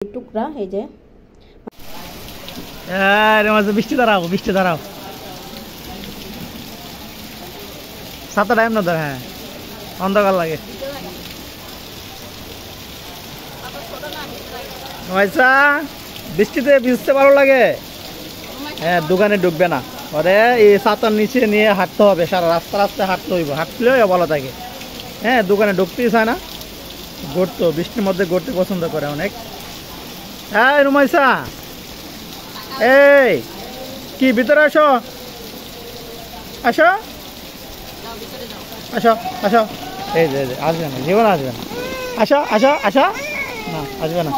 টুকরা এই যে বৃষ্টি দাঁড়াও সাতটা টাইম না ধর। হ্যাঁ অন্ধকার লাগে। বৃষ্টিতে ভিজতে ভালো লাগে। হ্যাঁ দোকানে ঢুকবে না, ওরে এই ছাতার নিচে নিয়ে হাঁটতে হবে, সারা রাস্তায় হাঁটতে হইব, হাঁটলেও ভালো থাকে। হ্যাঁ দোকানে ঢুকতেই চায় না, ঘুরতো বৃষ্টির মধ্যে ঘুরতে পছন্দ করে অনেক। হ্যাঁ রুমাইসা এই কি ভিতরে আসো আসো আসো আসো। এই যে আসবে না, জীবন আসবে না। আসো আসো আসো। না আসবে না,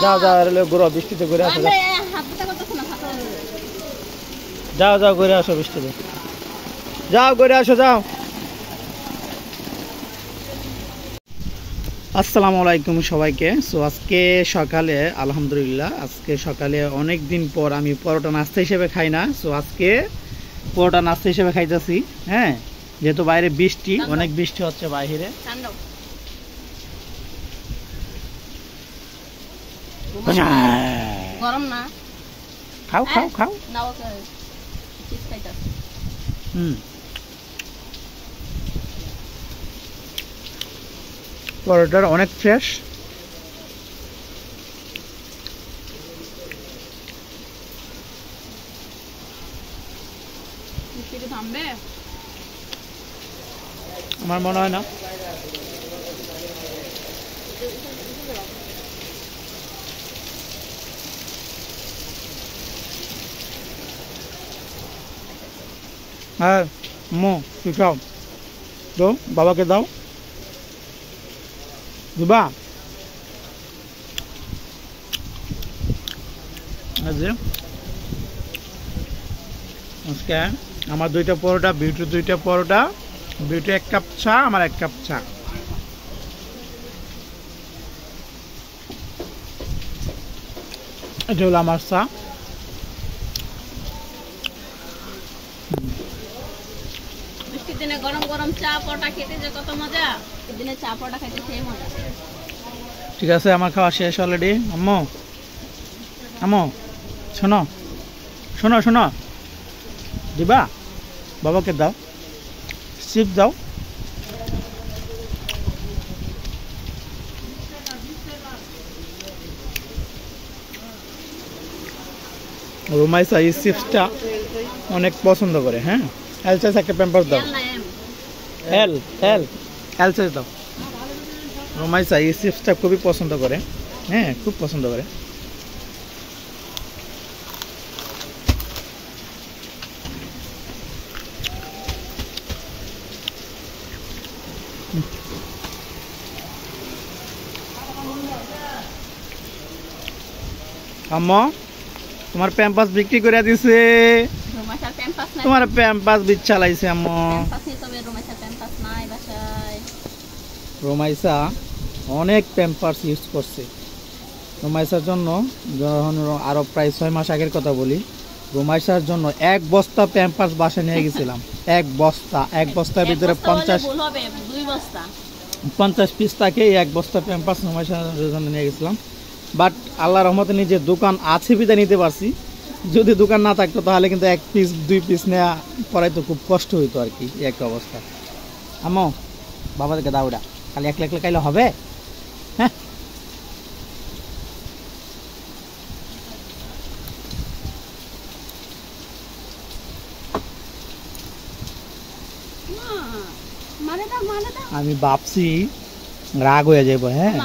যাও ঘুরো বৃষ্টিতে ঘুরে আসো। যাও ঘুরে আসো বৃষ্টিতে, যাও ঘুরে আসো যাও। আসসালামু আলাইকুম সবাইকে। সো আজকে সকালে আলহামদুলিল্লাহ, আজকে সকালে অনেক দিন পর আমি পরোটা নাস্তা হিসেবে খাই না। সো আজকে পরোটা নাস্তা হিসেবে খাইতেছি। হ্যাঁ যেহেতু বাইরে বৃষ্টি, অনেক বৃষ্টি হচ্ছে বাইরে। গরম না, খাও খাও খাও। পরোটার অনেক ফ্রেশ। আমার মনে হয় না। হ্যাঁ মো তুই খাও, তো বাবাকে দাও দিবা। আজকে আমার দুইটা পরোটা, বিউটির দুইটা পরোটা, বিউটি 1 কাপ চা, আমার 1 কাপ চা। এটা হলো আমার চা। বৃষ্টির দিনে গরম গরম চা পরোটা খেতে যে কত মজা, এই দিনে চা পরোটা খাইতে সেই মজা। ঠিক আছে আমার খাওয়া শেষ অলরেডি। আম্মু আম্মু শোনো শোনো শোনো, দিবা বাবাকে দাও, চিপস দাও। রুমাইসা এই চিপসটা অনেক পছন্দ করে। হ্যাঁ এল সাইজ একটা প্যাম্পাস দাও। এল সাইজ দাও। রুমাইসা এই চিপসটা খুবই পছন্দ করে। হ্যাঁ খুব পছন্দ করে। আম্মা তোমার প্যাম্পাস বিক্রি করে দিছে, তোমার প্যাম্পাস বিচ্ছা লাইছে আম্মা। রোমাইসা অনেক প্যাম্পাস ইউজ করছে। রোমাইসার জন্য যখন আরো প্রায় 6 মাস আগের কথা বলি, রোমাইসার জন্য 1 বস্তা প্যাম্পাস বাসা নিয়ে গেছিলাম। 1 বস্তার ভিতরে 50 পিস থাকে। 1 বস্তা প্যাম্পাস রোমাইসার জন্য নিয়ে গেছিলাম। বাট আল্লাহ রহমতে নিজের দোকান আছে বিদায় নিতে পারছি। যদি দোকান না থাকতো তাহলে কিন্তু 1 পিস 2 পিস নেওয়া পড়াই তো খুব কষ্ট হইতো আর কি, এই একটা অবস্থা। আম্মু বাবাদেরকে দাও, ওটা খালি একলা একলা খাইলে হবে? হ্যাঁ আমি ভাবছি রাগ হয়ে যাবো। হ্যাঁ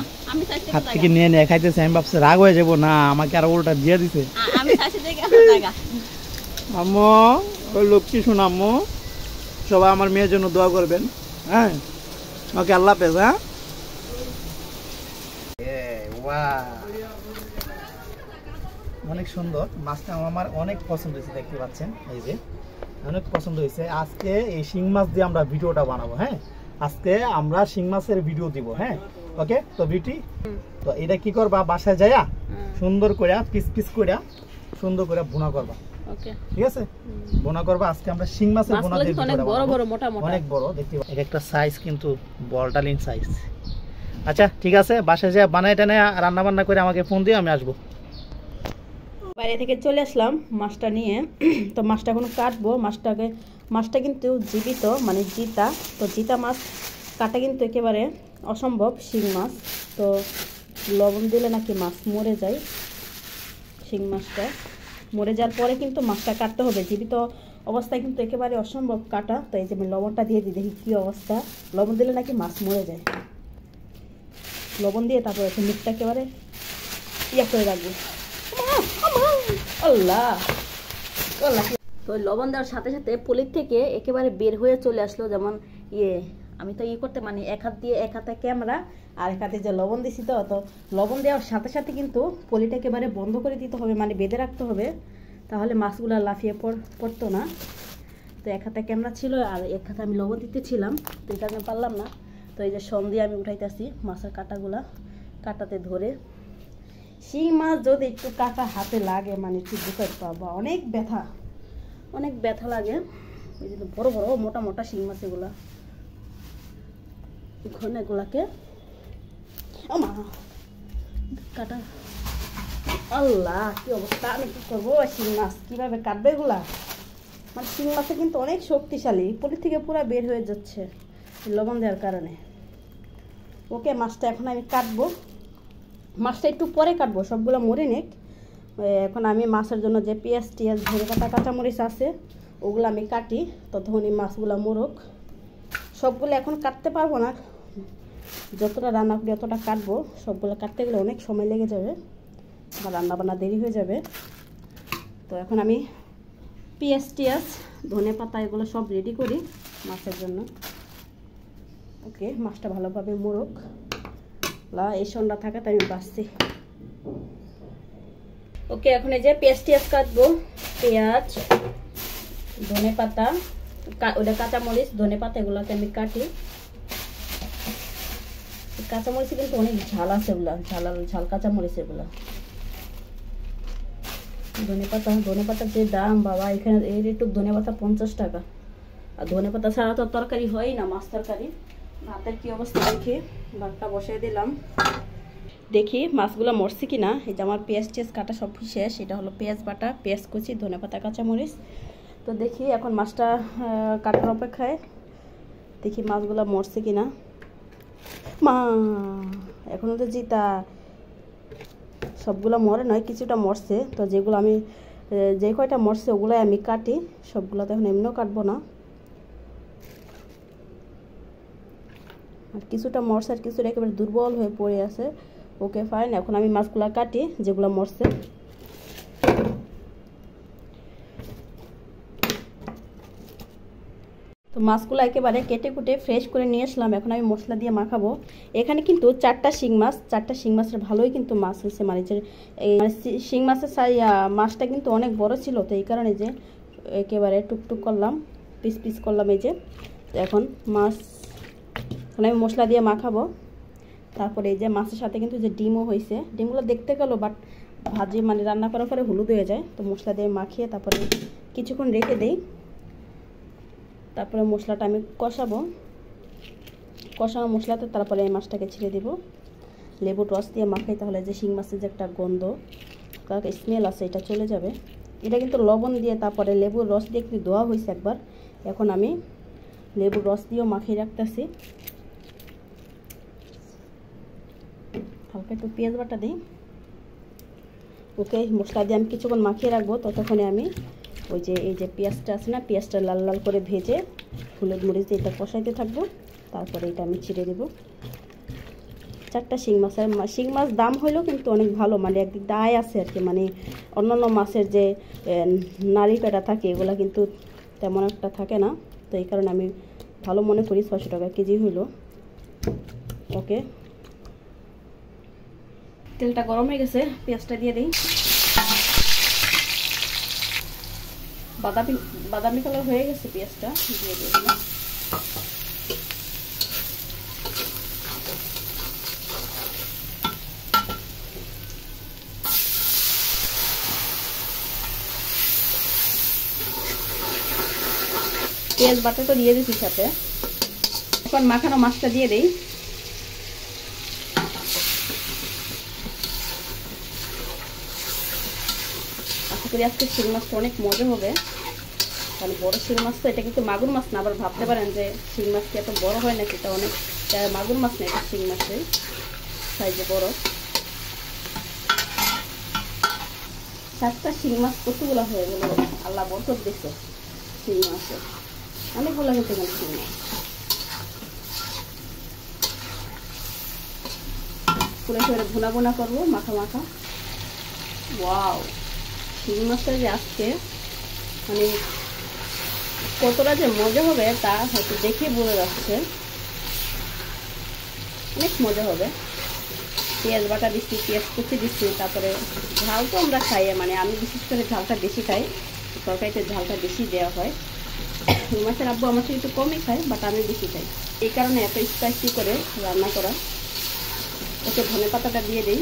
হাত থেকে নিয়ে নিয়ে খাইতেছে, আমি ভাবছি রাগ হয়ে যাবো, না আমাকে আর উল্টা দিয়ে দিছে। আম্মু ওই লক্ষ্মী শোনা, আম্মু সবাই আমার মেয়ের জন্য দোয়া করবেন। হ্যাঁ ওকে আল্লাহ হাফেজ। হ্যাঁ অনেক সুন্দর মাছটা, আমার অনেক পছন্দ হয়েছে, দেখতে পাচ্ছেন এই যে অনেক পছন্দ হয়েছে। আজকে এই শিং মাছ দিয়ে আমরা ভিডিওটা বানাবো। হ্যাঁ আজকে আমরা শিং মাছের ভিডিও দিব। হ্যাঁ ওকে তো বিউটি, তো এটা কি করবা, বাসায় যাইয়া সুন্দর করে পিস পিস করে সুন্দর করে ভুনা করবা। ঠিক আছে ভুনা করবা। আজকে আমরা শিং মাছের ভুনা দিয়ে অনেক বড় দেখতে পাচ্ছেন। এক একটা সাইজ কিন্তু বলটালিন সাইজ, আচ্ছা ঠিক আছে, বাসায় যা বানাই টানে রান্না বান্না করে আমাকে ফোন দিও, আমি আসবো। বাইরে থেকে চলে আসলাম মাছটা নিয়ে। তো মাছটা এখন কাটবো। মাছটা কিন্তু জীবিত, মানে জিতা। তো জিতা মাছ কাটা কিন্তু একেবারে অসম্ভব, শিং মাছ। তো লবণ দিলে নাকি মাছ মরে যায়, শিং মাছটা মরে যাওয়ার পরে কিন্তু মাছটা কাটতে হবে। জীবিত অবস্থায় কিন্তু একেবারে অসম্ভব কাটা। তো এই যে আমি লবণটা দিয়ে দিই, দেখি কী অবস্থা। লবণ দিলে নাকি মাছ মরে যায়। লবণ দিয়ে তারপরে মুখটা একেবারে ইয়া করে রাখবো। আল্লাহ আল্লাহ। তো লবণ দেওয়ার সাথে সাথে পলির থেকে একেবারে বের হয়ে চলে আসলো। যেমন আমি তো করতে মানে এক হাতে ক্যামেরা আর এক হাতে যে লবণ দিছি। তো লবণ দেওয়ার সাথে সাথে কিন্তু পলিটা একেবারে বন্ধ করে দিতে হবে, মানে বেঁধে রাখতে হবে, তাহলে মাছগুলো লাফিয়ে পড়তো না। তো এক হাতে ক্যামেরা ছিল আর এক হাতে আমি লবণ দিতেছিলাম, তো এই কারণে পারলাম না। তো এই যে সন দিয়ে আমি উঠাইতেছি মাছের কাটাতে ধরে। শিং মাছ যদি একটু কাটা হাতে লাগে, মানে একটু বুঝতে পারবা অনেক ব্যথা লাগে। এই যে বড় বড় মোটা মোটা শিং মাছ এগুলা, এগুলাকে কাটা। আল্লাহ কি অবস্থা, আমি কি করবো? শিং মাছ কিভাবে কাটবে এগুলা? মানে শিং মাছে কিন্তু অনেক শক্তিশালী, পলির থেকে পুরো বের হয়ে যাচ্ছে লবণ দেওয়ার কারণে। ওকে, মাছটা এখন আমি কাটবো। মাছটা একটু পরে কাটবো, সবগুলো মরে নেক। এখন আমি মাছের জন্য যে পেঁয়াজ টিয়াজ ধরে কাটা কাঁচামরিচ আছে ওগুলো আমি কাটি, ততক্ষণ এই মাছগুলো মোরক। সবগুলো এখন কাটতে পারবো না, যতটা রান্না করি অতটা কাটবো। সবগুলো কাটতে গেলে অনেক সময় লেগে যাবে, আমার রান্না বান্না দেরি হয়ে যাবে। তো এখন আমি পেঁয়াজ টিয়াজ ধনে পাতা এগুলো সব রেডি করি মাছের জন্য। ওকে, মাছটা ভালোভাবে মোরক। এই সন্ধ্যা থাকাতে আমি বাঁচছি। ওকে, এখন এই যে পেঁয়াজ টিয়াজ কাটবো। পেঁয়াজ, ধনে পাতা, ওটা কাঁচামরিচ, ধনে পাতা এগুলোকে আমি কাটি। কাঁচামরিচ কিন্তু অনেক ঝাল আছে, এগুলা ঝাল কাঁচামরিচ এগুলা। ধনে পাতার যে দাম বাবা, এখানে এর একটু ধনে পাতা 50 টাকা। আর ধনে পাতা ছাড়া তো তরকারি হয় না, মাছ তরকারি। ভাতের কি অবস্থা দেখি, ভাতটা বসিয়ে দিলাম। দেখি মাছগুলো মরছে কিনা। এই যে আমার পেঁয়াজ টেস কাটা সব শেষ। এটা হলো পেঁয়াজ বাটা, পেঁয়াজ কুচি, ধনে পাতা, কাঁচামরিচ। তো দেখি এখন মাছটা কাটার অপেক্ষায়, দেখি মাছগুলো মরছে কিনা। মা এখনো তো জিতা সবগুলো মরে নয়, কিছুটা মরছে। তো যেগুলো আমি যে কয়টা মরছে ওগুলোই আমি কাটি, সবগুলো তো এখন এমনিও কাটবো না। আর কিছুটা মরছে আর কিছুটা একেবারে দুর্বল হয়ে পড়ে আছে। ওকে ফাইন, এখন আমি মাছগুলো কাটি যেগুলো মরছে। তো মাছগুলো একেবারে কেটে কুটে ফ্রেশ করে নিয়ে আসলাম। এখন আমি মশলা দিয়ে মাখাবো। এখানে কিন্তু 4টা শিং মাছের ভালোই কিন্তু মাছ হয়েছে। মানে যে শিং মাছের মাছটা কিন্তু অনেক বড় ছিল, তো এই কারণে যে একেবারে টুকটুক করলাম, পিস পিস করলাম। এই যে এখন মাছ এখন আমি মশলা দিয়ে মাখাবো। তারপরে এই যে মাছের সাথে কিন্তু যে ডিমও হয়েছে, ডিমগুলো দেখতে গেলো বাট ভাজি মানে রান্না করার পরে হলুদ হয়ে যায়। তো মশলা দিয়ে মাখিয়ে তারপরে কিছুক্ষণ রেখে দেই। তারপরে মশলাটা আমি কষানো মশলাতে তারপরে এই মাছটাকে ছেড়ে দেব। লেবুর রস দিয়ে মাখাই, তাহলে যে শিং মাছের যে একটা গন্ধ স্মেল আছে এটা চলে যাবে। এটা কিন্তু লবণ দিয়ে তারপরে লেবুর রস দিয়ে একটু ধোয়া হয়েছে একবার। এখন আমি লেবুর রস দিয়েও মাখিয়ে রাখতেছি। হালকা একটু পেঁয়াজ বাটা দিই। ওকে, মশলা দিয়ে আমি কিছুক্ষণ মাখিয়ে রাখবো। ততক্ষণে আমি এই যে পেঁয়াজটা আছে না, পেঁয়াজটা লাল লাল করে ভেজে হলুদ মরিচ দিয়ে এটা কষাইতে থাকবো। তারপরে এটা আমি ছিঁড়ে দেবো। 4টা শিং মাছ দাম হইলেও কিন্তু অনেক ভালো, মানে একদিক দায় আছে আর কি। মানে অন্যান্য মাছের যে নাড়ি কাটা থাকে এগুলো কিন্তু তেমন একটা থাকে না। তো এই কারণে আমি ভালো মনে করি 600 টাকা কেজি হইলো। ওকে, তেলটা গরম হয়ে গেছে, পেঁয়াজটা দিয়ে দিই। বাদামি কালার হয়ে গেছে পেঁয়াজটা, দিয়ে দিই। পেঁয়াজ বাটা তো দিয়ে দিচ্ছি সাথে। এখন মাখানো মাছটা দিয়ে দিই। আশা করি আজকে শিং মাছটা অনেক মজা হবে। কারণ বড় শিং মাছ তো, এটা কিন্তু মাগুর মাছ না। আবার ভাবতে পারেন যে শিং মাছ কি এত বড় হয় নাকি, এটা অনেক মাগুর মাছ না, এটা শিং মাছের সাইজে বড়। 7টা শিং মাছ কতগুলো হয়ে গেল, আল্লাহ বরকত দিছে শিং মাছে, অনেকগুলো হতে গেল শিং মাছ। পুরো করে ভুনা ভুনা করবো, মাখা মাখা। ওয়াও, শিং মাছটা যে আজকে মানে কতটা যে মজা হবে তা হয়তো দেখে বোঝা যাচ্ছে, অনেক মজা হবে। পেঁয়াজ বাটা দিচ্ছি, পেঁয়াজ কুচি দিচ্ছি, তারপরে ঝাল তো আমরা খাই, মানে আমি বিশেষ করে ঝালটা বেশি খাই, তরকারিতে ঝালটা বেশি দেওয়া হয়। মাছের আব্বু আমার থেকে একটু কমই খায়, বাট আমি বেশি খাই, এই কারণে এত স্পাইসি করে রান্না করা। ওকে ধনে পাতাটা দিয়ে দিই।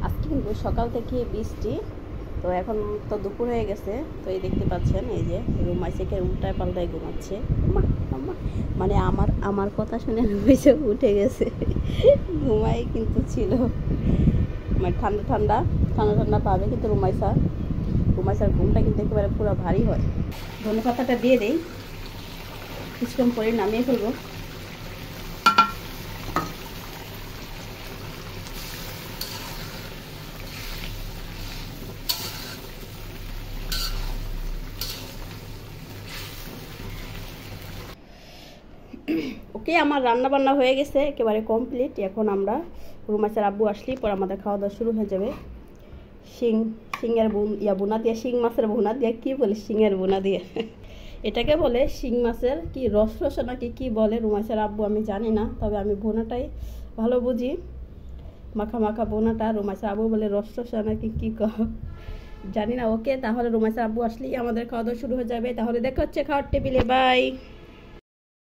আজকে কিন্তু সকাল থেকে বৃষ্টি, তো এখন তো দুপুর হয়ে গেছে। তো এই দেখতে পাচ্ছেন, এই যে রুমাইসেকে উল্টায় পাল্টায় ঘুমাচ্ছে। মানে আমার কথা শুনে রুমাইসে উঠে গেছে, ঘুমাই কিন্তু ছিল। মানে ঠান্ডা ঠান্ডা পাবে, কিন্তু রুমাইসার ঘুমটা কিন্তু একেবারে পুরো ভারী হয়। ধনে পাতাটা দিয়ে দিই, কিছুক্ষণ পরে নামিয়ে ফেলবো। ওকে, আমার রান্না বান্না হয়ে গেছে, একেবারে কমপ্লিট। এখন আমরা রুমাইসার আব্বু আসলেই পর আমাদের খাওয়া দাওয়া শুরু হয়ে যাবে। শিঙের বোনা দিয়ে, শিং মাছের বোনা দিয়ে, কি বলে শিঙের বোনা দিয়ে এটাকে বলে শিং মাছের কি রস নাকি কি বলে রুমাইসার আব্বু, আমি জানি না, তবে আমি বোনাটাই ভালো বুঝি। মাখা মাখা বোনাটা, রুমাইসার আব্বু বলে রস নাকি কি জানি না। ওকে, তাহলে রুমাইসার আব্বু আসলেই আমাদের খাওয়া দাওয়া শুরু হয়ে যাবে। তাহলে দেখা হচ্ছে খাওয়ার টেবিলে, বাই।